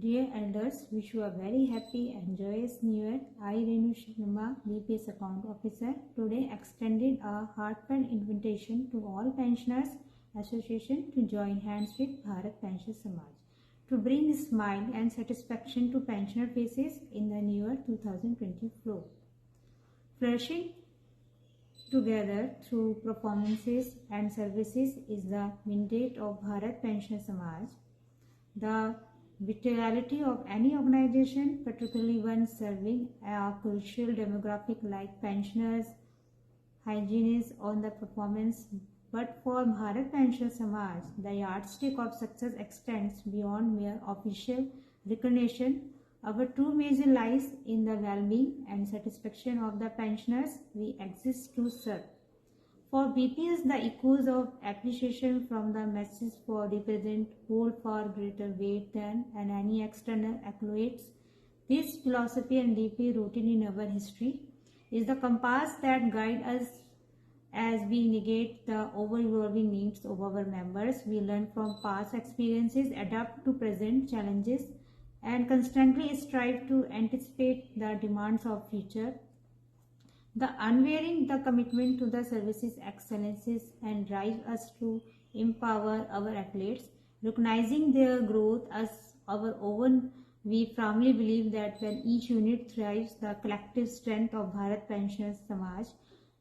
Dear elders, wish you a very happy and joyous New Year. I, Renu Sharma, BPS Account Officer, today extended a heartfelt invitation to all Pensioners Association to join hands with Bharat Pension Samaj to bring smile and satisfaction to pensioner faces in the new year 2024. Flourishing together through performances and services is the mandate of Bharat Pension Samaj. The vitality of any organization, particularly one serving a crucial demographic like pensioners, hygienists on the performance. But for Bharat Pension Samaj, the yardstick of success extends beyond mere official recognition. Our true measure lies in the well-being and satisfaction of the pensioners we exist to serve. For BPS, the echoes of appreciation from the masses for represent hold far greater weight than any external accolades. This philosophy, and deeply rooted in our history, is the compass that guides us as we negate the ever-evolving needs of our members. We learn from past experiences, adapt to present challenges, and constantly strive to anticipate the demands of future. The unwavering commitment to the services excellences and drive us to empower our athletes, recognizing their growth as our own. We firmly believe that when each unit thrives, the collective strength of Bharat Pension Samaj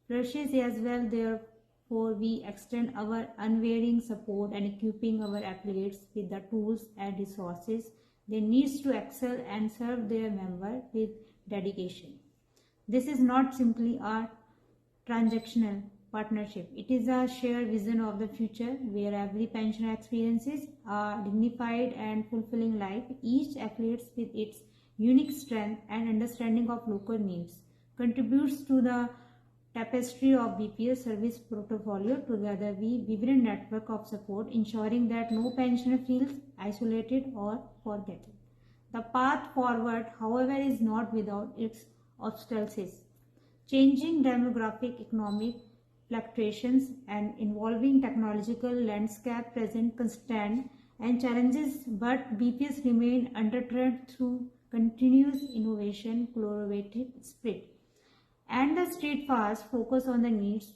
flourishes as well. Therefore, we extend our unwavering support and equipping our athletes with the tools and resources they need to excel and serve their member with dedication. This is not simply a transactional partnership. It is a shared vision of the future where every pensioner experiences a dignified and fulfilling life. Each athlete with its unique strength and understanding of local needs contributes to the tapestry of BPS service portfolio. Together we weave a network of support, ensuring that no pensioner feels isolated or forgotten. The path forward, however, is not without its obstacles. Changing demographic, economic fluctuations, and evolving technological landscape present constant and challenges, but BPS remain undeterred through continuous innovation, collaborative spirit, and the steadfast focus on the needs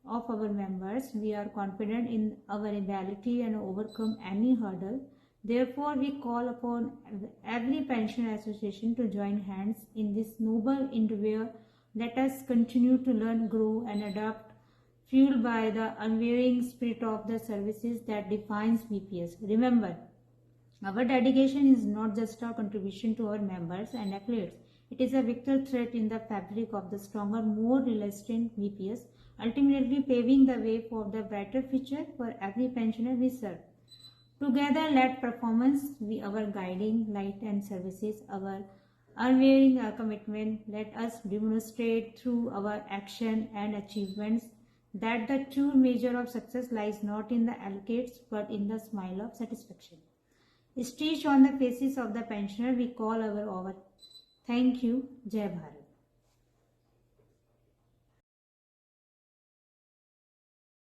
of our members. We are confident in our ability and overcome any hurdle. Therefore, we call upon every pensioner association to join hands in this noble endeavor. Let us continue to learn, grow, and adapt, fueled by the unwavering spirit of the services that defines BPS. Remember, our dedication is not just a contribution to our members and athletes. It is a vital thread in the fabric of the stronger, more resilient BPS, ultimately paving the way for the brighter future for every pensioner we serve. Together, let performance be our guiding light and services, our unwavering commitment. Let us demonstrate through our action and achievements that the true measure of success lies not in the allocates but in the smile of satisfaction stitched on the faces of the pensioner we call our over. Thank you. Jai Bharat.